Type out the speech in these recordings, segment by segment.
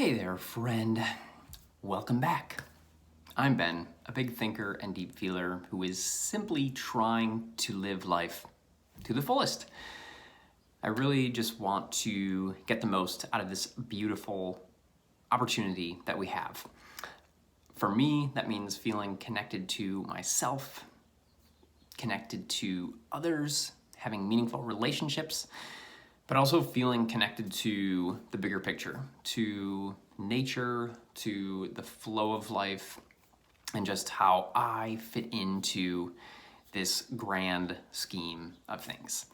Hey there, friend. Welcome back. I'm Ben, a big thinker and deep feeler who is simply trying to live life to the fullest. I really just want to get the most out of this beautiful opportunity that we have. For me, that means feeling connected to myself, connected to others, having meaningful relationships, but also feeling connected to the bigger picture, to nature, to the flow of life, and just how I fit into this grand scheme of things.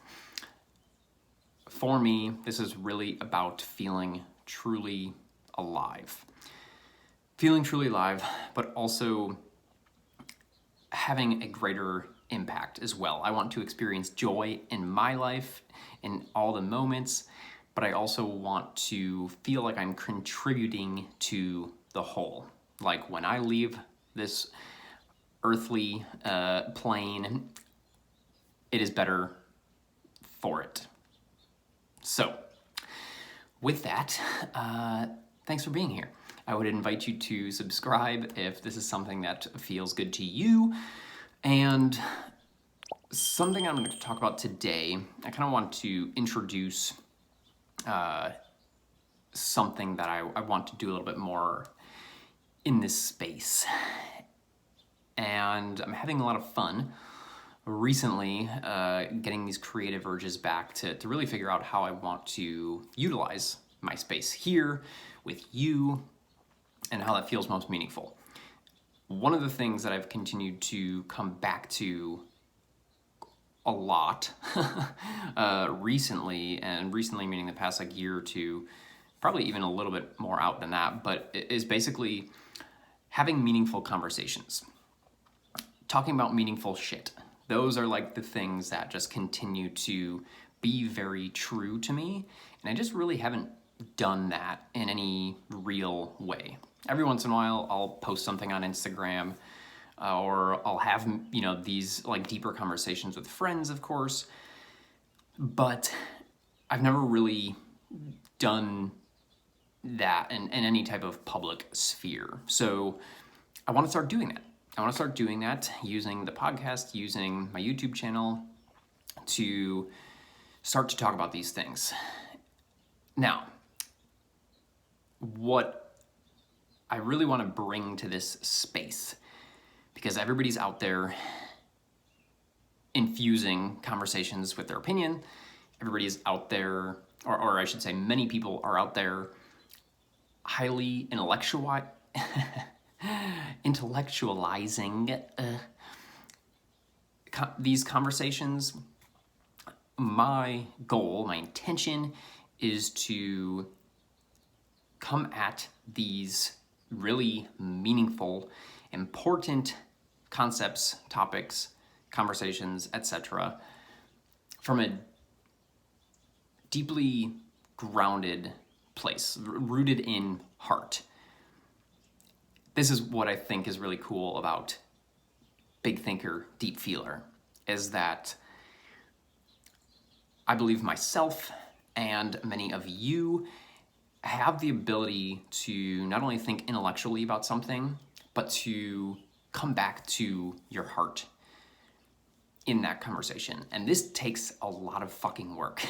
For me, this is really about feeling truly alive. Feeling truly alive, but also having a greater impact as well. I want to experience joy in my life, in all the moments, but I also want to feel like I'm contributing to the whole. Like when I leave this earthly plane, it is better for it. So, with that, thanks for being here. I would invite you to subscribe if this is something that feels good to you. And something I'm going to talk about today, I kind of want to introduce something that I want to do a little bit more in this space. And I'm having a lot of fun recently getting these creative urges back to really figure out how I want to utilize my space here with you and how that feels most meaningful. One of the things that I've continued to come back to a lot recently, and recently meaning the past year or two, probably even a little bit more out than that, but it is basically having meaningful conversations. Talking about meaningful shit. Those are like the things that just continue to be very true to me, and I just really haven't done that in any real way. Every once in a while, I'll post something on Instagram, or I'll have, these like deeper conversations with friends, of course, but I've never really done that in any type of public sphere. So I want to start doing that. I want to start doing that using the podcast, using my YouTube channel to start to talk about these things. Now, what I really want to bring to this space, because everybody's out there infusing conversations with their opinion. Everybody is out there, or I should say many people are out there highly intellectualizing these conversations. My goal, my intention is to come at these really meaningful, important concepts, topics, conversations, etc., from a deeply grounded place, rooted in heart. This is what I think is really cool about big thinker, deep feeler, is that I believe myself and many of you have the ability to not only think intellectually about something, but to come back to your heart in that conversation. And this takes a lot of fucking work.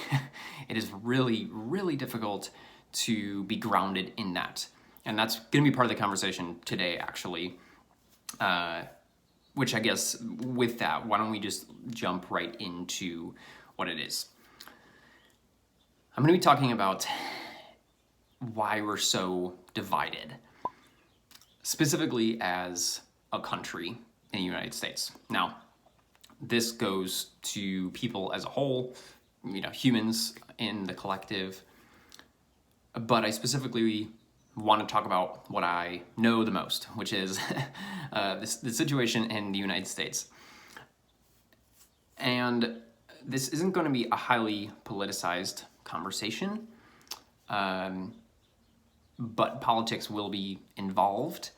It is really, really difficult to be grounded in that. And that's going to be part of the conversation today, actually. Which I guess with that, why don't we just jump right into what it is. I'm going to be talking about why we're so divided, specifically as a country in the United States. Now, this goes to people as a whole, humans in the collective, but I specifically want to talk about what I know the most, which is the situation in the United States. And this isn't going to be a highly politicized conversation, but politics will be involved.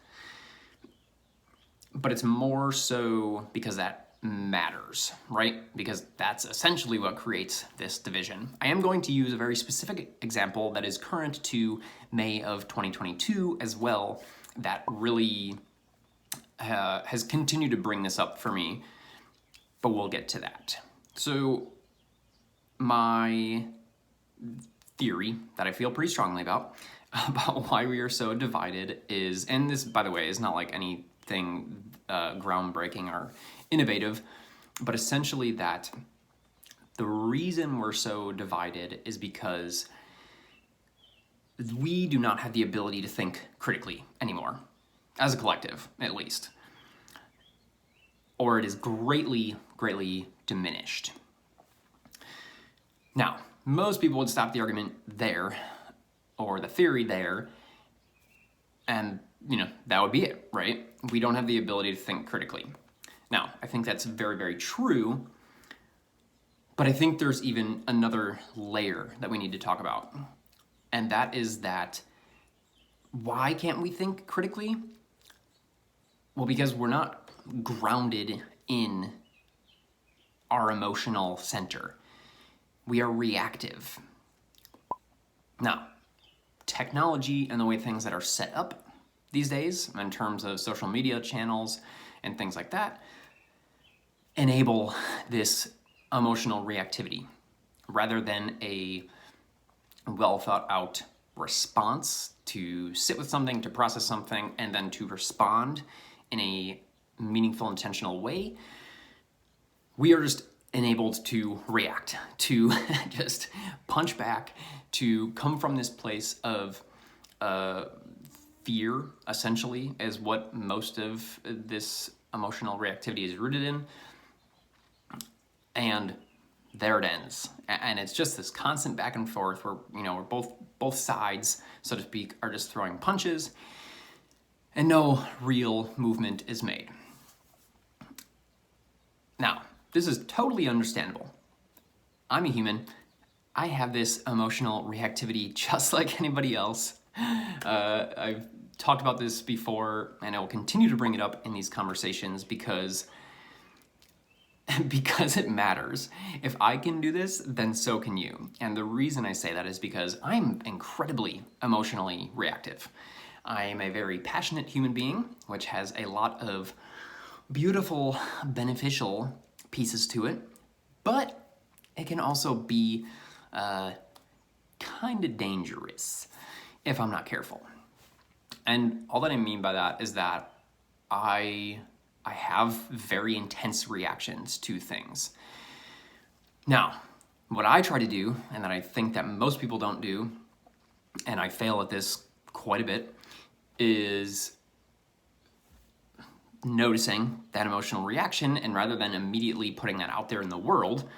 But it's more so because that matters, right? Because that's essentially what creates this division. I am going to use a very specific example that is current to May of 2022 as well, that really has continued to bring this up for me, but we'll get to that. So my theory that I feel pretty strongly about why we are so divided is, and this, by the way, is not like anything groundbreaking or innovative, but essentially that the reason we're so divided is because we do not have the ability to think critically anymore, as a collective, at least. Or it is greatly, greatly diminished. Now, most people would stop the argument there, or the theory there, and, that would be it, right? We don't have the ability to think critically. Now, I think that's very, very true, but I think there's even another layer that we need to talk about. And that is that, why can't we think critically? Well, because we're not grounded in our emotional center. We are reactive. Now, technology and the way things that are set up these days in terms of social media channels and things like that enable this emotional reactivity rather than a well thought out response to sit with something, to process something, and then to respond in a meaningful, intentional way. We are just enabled to react, to just punch back, to come from this place of fear, essentially, is what most of this emotional reactivity is rooted in. And there it ends. And it's just this constant back and forth where, we're both sides, so to speak, are just throwing punches and no real movement is made. Now, this is totally understandable. I'm a human. I have this emotional reactivity just like anybody else. I've talked about this before, and I will continue to bring it up in these conversations because it matters. If I can do this, then so can you. And the reason I say that is because I'm incredibly emotionally reactive. I am a very passionate human being, which has a lot of beautiful, beneficial pieces to it, but it can also be kind of dangerous if I'm not careful. And all that I mean by that is that I have very intense reactions to things. Now, what I try to do, and that I think that most people don't do, and I fail at this quite a bit, is noticing that emotional reaction, and rather than immediately putting that out there in the world,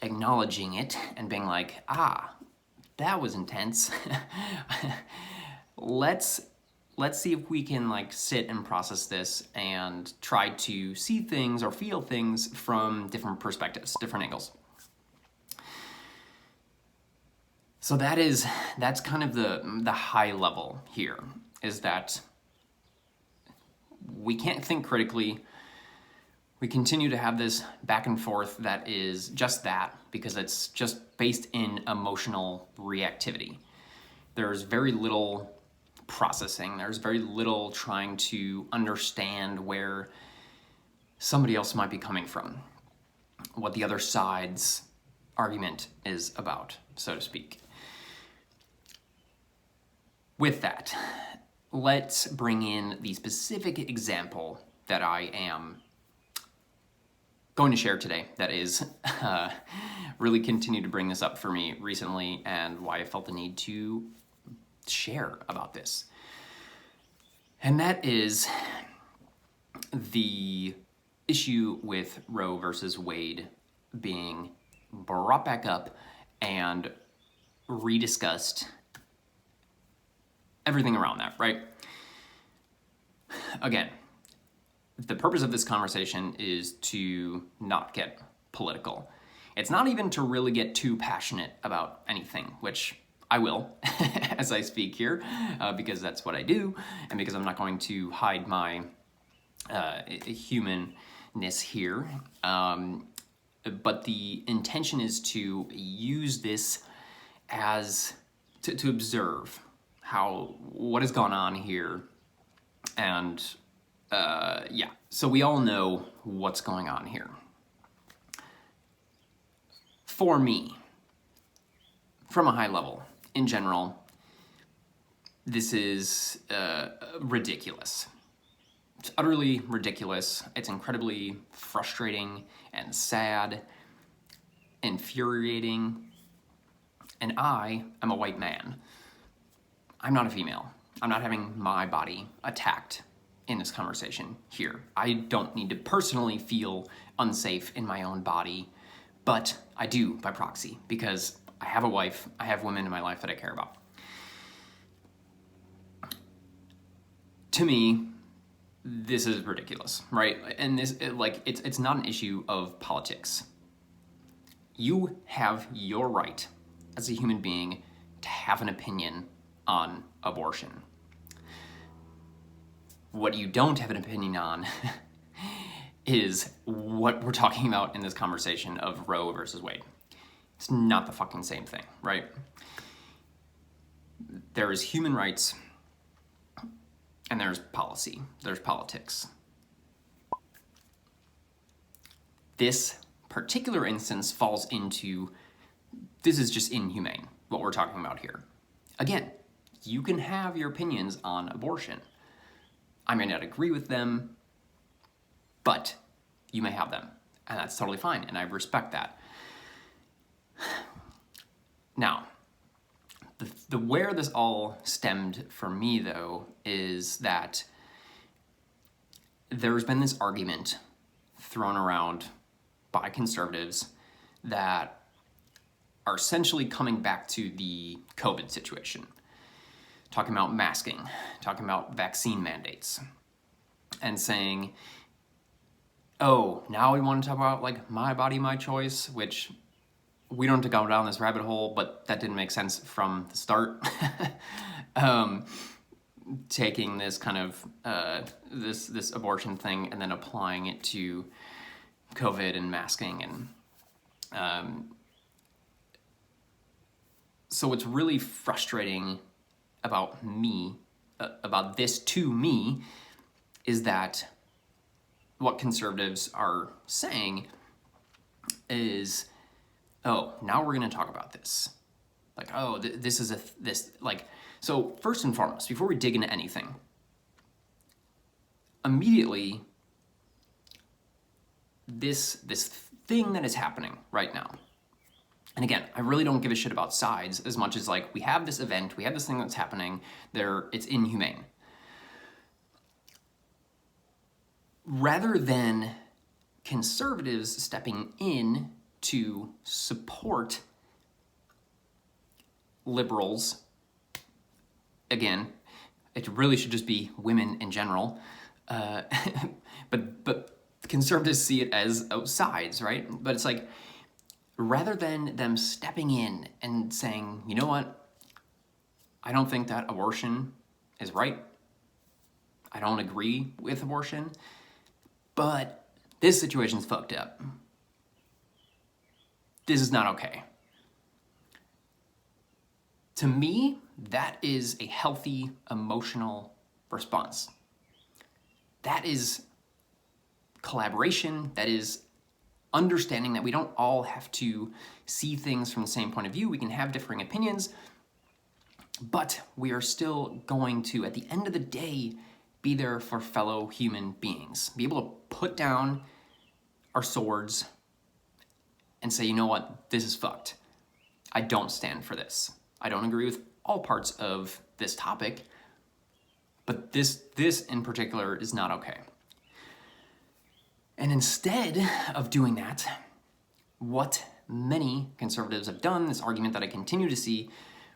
acknowledging it and being like, that was intense. Let's see if we can sit and process this and try to see things or feel things from different perspectives, different angles. So that's kind of the high level here, is that we can't think critically. We continue to have this back and forth that is just that, because it's just based in emotional reactivity. There's very little processing. There's very little trying to understand where somebody else might be coming from, what the other side's argument is about, so to speak. With that, let's bring in the specific example that I am going to share today that is really continued to bring this up for me recently, and why I felt the need to share about this. And that is the issue with Roe versus Wade being brought back up and rediscussed, everything around that, right? Again, the purpose of this conversation is to not get political. It's not even to really get too passionate about anything, which I will as I speak here, because that's what I do, and because I'm not going to hide my human here, but the intention is to use this as to observe what has gone on here, and yeah, so we all know what's going on here. For me, from a high level, in general, this is ridiculous. It's utterly ridiculous. It's incredibly frustrating and sad, infuriating. And I am a white man. I'm not a female. I'm not having my body attacked in this conversation here. I don't need to personally feel unsafe in my own body, but I do by proxy, because I have a wife, I have women in my life that I care about. To me, this is ridiculous, right? And it's not an issue of politics. You have your right as a human being to have an opinion on abortion. What you don't have an opinion on is what we're talking about in this conversation of Roe versus Wade. It's not the fucking same thing, right? There is human rights, and there's policy, there's politics. This particular instance falls into, this is just inhumane, what we're talking about here. Again, you can have your opinions on abortion. I may not agree with them, but you may have them, and that's totally fine, and I respect that. Now, the where this all stemmed for me, though, is that there's been this argument thrown around by conservatives that are essentially coming back to the COVID situation, talking about masking, talking about vaccine mandates, and saying, oh, now we want to talk about like my body, my choice, which we don't have to go down this rabbit hole, but that didn't make sense from the start. Taking this kind of this abortion thing and then applying it to COVID and masking, and so what's really frustrating about this to me, is that what conservatives are saying is, oh, now we're going to talk about this. Like, oh, this is so first and foremost, before we dig into anything, immediately, this thing that is happening right now, and again, I really don't give a shit about sides as much as like, we have this event, we have this thing that's happening there, it's inhumane. Rather than conservatives stepping in to support liberals, again, it really should just be women in general, but conservatives see it as sides, right? But it's like, rather than them stepping in and saying, you know what, I don't think that abortion is right, I don't agree with abortion, but this situation's fucked up. This is not okay. To me, that is a healthy emotional response. That is collaboration. That is understanding that we don't all have to see things from the same point of view. We can have differing opinions, but we are still going to, at the end of the day, be there for fellow human beings. Be able to put down our swords and say, you know what, this is fucked. I don't stand for this. I don't agree with all parts of this topic, but this in particular is not okay. And instead of doing that, what many conservatives have done, this argument that I continue to see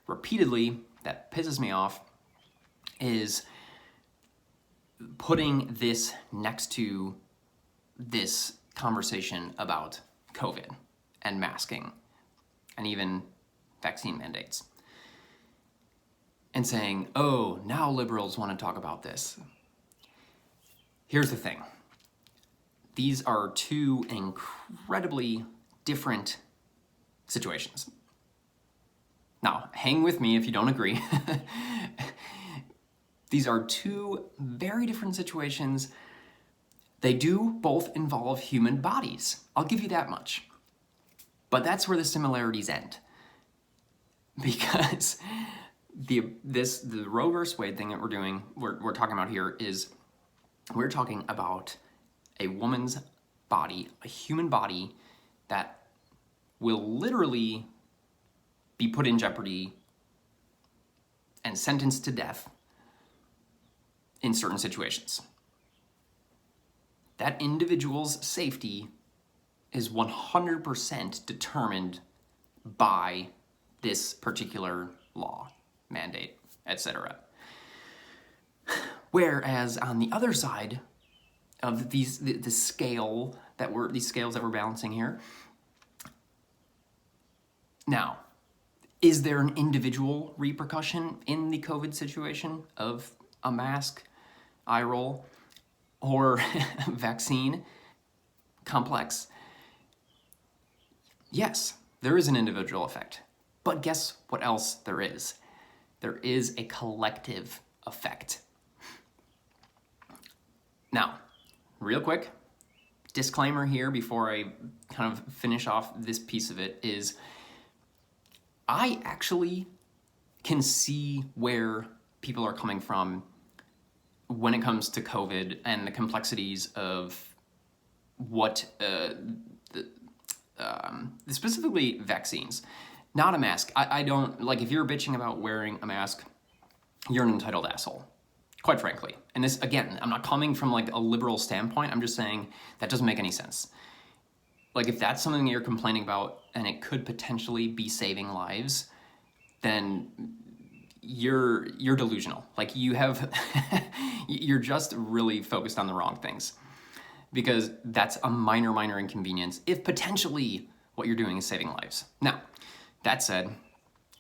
repeatedly that pisses me off, is putting this next to this conversation about COVID and masking and even vaccine mandates, and saying, oh, now liberals want to talk about this. Here's the thing. these are two incredibly different situations. Now, hang with me if you don't agree. These are two very different situations. They do both involve human bodies. I'll give you that much. But that's where the similarities end. Because the Roe versus Wade thing that we're talking about here is we're talking about a woman's body, a human body that will literally be put in jeopardy and sentenced to death in certain situations. That individual's safety is 100% determined by this particular law, mandate, etc. Whereas on the other side of the scale these scales that we're balancing here, now, is there an individual repercussion in the COVID situation of a mask, eye roll, or vaccine complex? Yes, there is an individual effect. But guess what else there is? There is a collective effect. Now, real quick, disclaimer here before I kind of finish off this piece of it is I actually can see where people are coming from when it comes to COVID and the complexities of what, specifically vaccines, not a mask. I don't, like, if you're bitching about wearing a mask, you're an entitled asshole, quite frankly. And this, again, I'm not coming from like a liberal standpoint. I'm just saying that doesn't make any sense. Like, if that's something that you're complaining about and it could potentially be saving lives, then you're delusional. Like, you have, you're just really focused on the wrong things, because that's a minor inconvenience if potentially what you're doing is saving lives. Now, that said,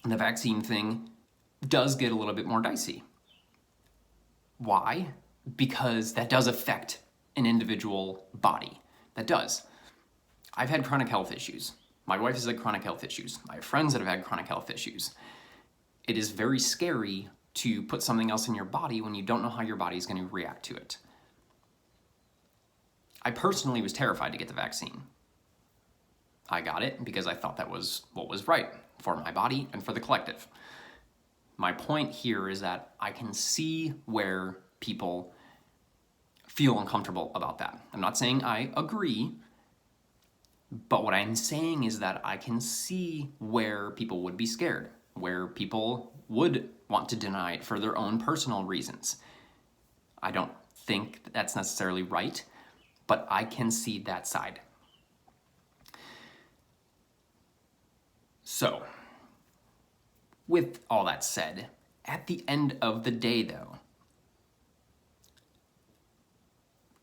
the vaccine thing does get a little bit more dicey. Why? Because that does affect an individual body. That does. I've had chronic health issues. My wife has had chronic health issues. I have friends that have had chronic health issues. It is very scary to put something else in your body when you don't know how your body is going to react to it. I personally was terrified to get the vaccine. I got it because I thought that was what was right for my body and for the collective. My point here is that I can see where people feel uncomfortable about that. I'm not saying I agree, but what I'm saying is that I can see where people would be scared, where people would want to deny it for their own personal reasons. I don't think that's necessarily right, but I can see that side. So, with all that said, at the end of the day though,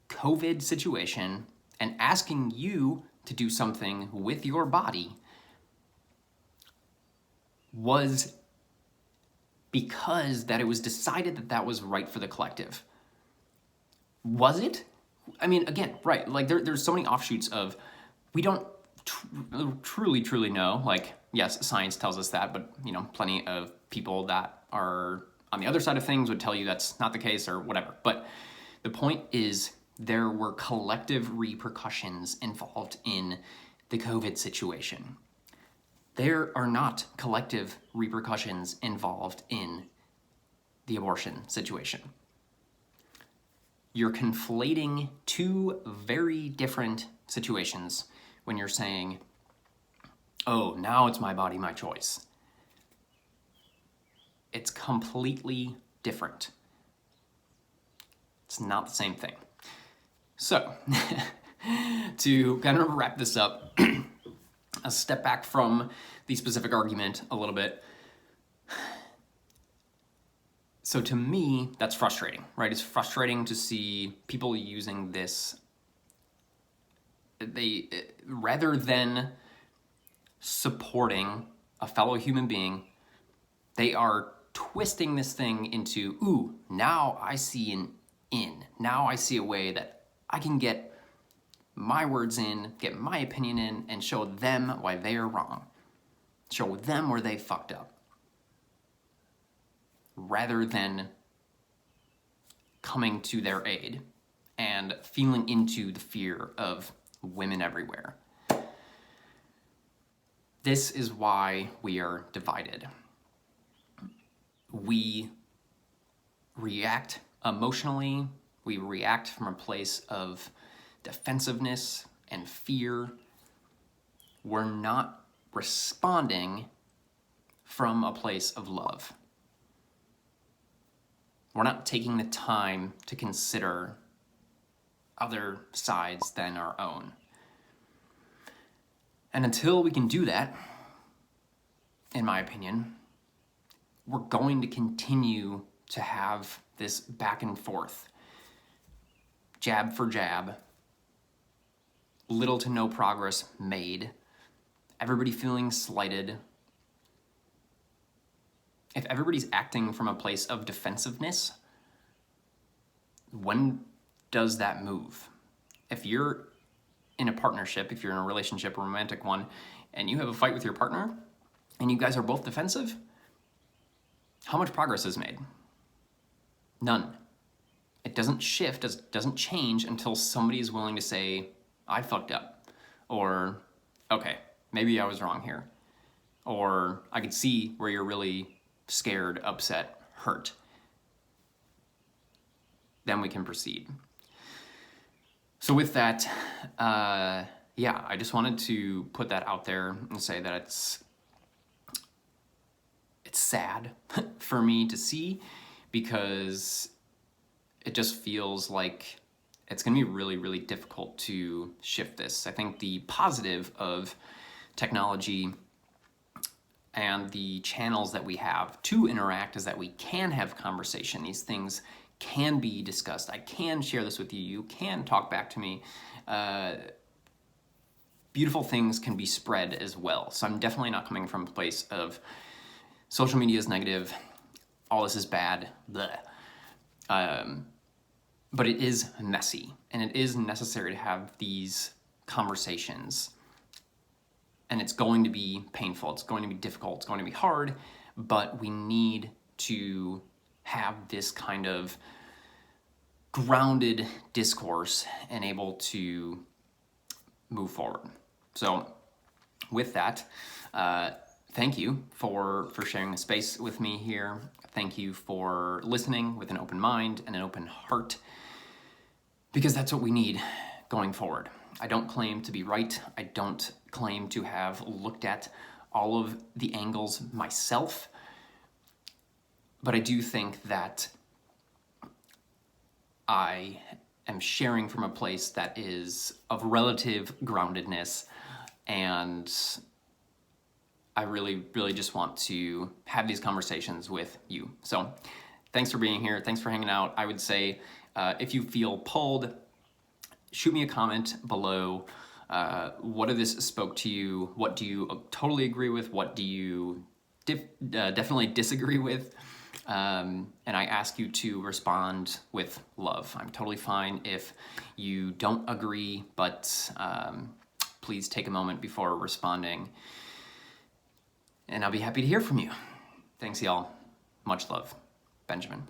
COVID situation and asking you to do something with your body was because that it was decided that that was right for the collective. Was it? I mean, again, right, like there's so many offshoots of, we don't truly know. Like, yes, science tells us that, but you know, plenty of people that are on the other side of things would tell you that's not the case or whatever. But the point is, there were collective repercussions involved in the COVID situation. There are not collective repercussions involved in the abortion situation. You're conflating two very different situations when you're saying, oh, now it's my body, my choice. It's completely different. It's not the same thing. So, to kind of wrap this up, a step back from the specific argument a little bit. So to me, that's frustrating, right? It's frustrating to see people using this. They, rather than supporting a fellow human being, they are twisting this thing into, ooh, now I see an in. Now I see a way that I can get my words in, get my opinion in, and show them why they are wrong. Show them where they fucked up. Rather than coming to their aid and feeling into the fear of women everywhere. This is why we are divided. We react emotionally. We react from a place of defensiveness and fear. We're not responding from a place of love. We're not taking the time to consider other sides than our own. And until we can do that, in my opinion, we're going to continue to have this back and forth, jab for jab, little to no progress made, everybody feeling slighted. If everybody's acting from a place of defensiveness, when does that move? If you're in a partnership, if you're in a relationship, a romantic one, and you have a fight with your partner, and you guys are both defensive, how much progress is made? None. It doesn't shift, it doesn't change until somebody is willing to say, I fucked up. Or, okay, maybe I was wrong here. Or, I could see where you're really scared, upset, hurt. Then we can proceed. So with that, I just wanted to put that out there and say that it's sad for me to see, because it just feels like it's going to be really, really difficult to shift this. I think the positive of technology and the channels that we have to interact is that we can have conversation. These things can be discussed. I can share this with you. You can talk back to me. Beautiful things can be spread as well. So I'm definitely not coming from a place of social media is negative, all this is bad, bleh. But it is messy, and it is necessary to have these conversations. And it's going to be painful, it's going to be difficult, it's going to be hard, but we need to have this kind of grounded discourse and able to move forward. So with that, thank you for sharing the space with me here. Thank you for listening with an open mind and an open heart, because that's what we need going forward. I don't claim to be right. I don't claim to have looked at all of the angles myself, but I do think that I am sharing from a place that is of relative groundedness, and I really, really just want to have these conversations with you. So thanks for being here. Thanks for hanging out. I would say if you feel pulled, shoot me a comment below. What of this spoke to you? What do you totally agree with? What do you definitely disagree with? And I ask you to respond with love. I'm totally fine if you don't agree, but please take a moment before responding, and I'll be happy to hear from you. Thanks, y'all. Much love. Benjamin.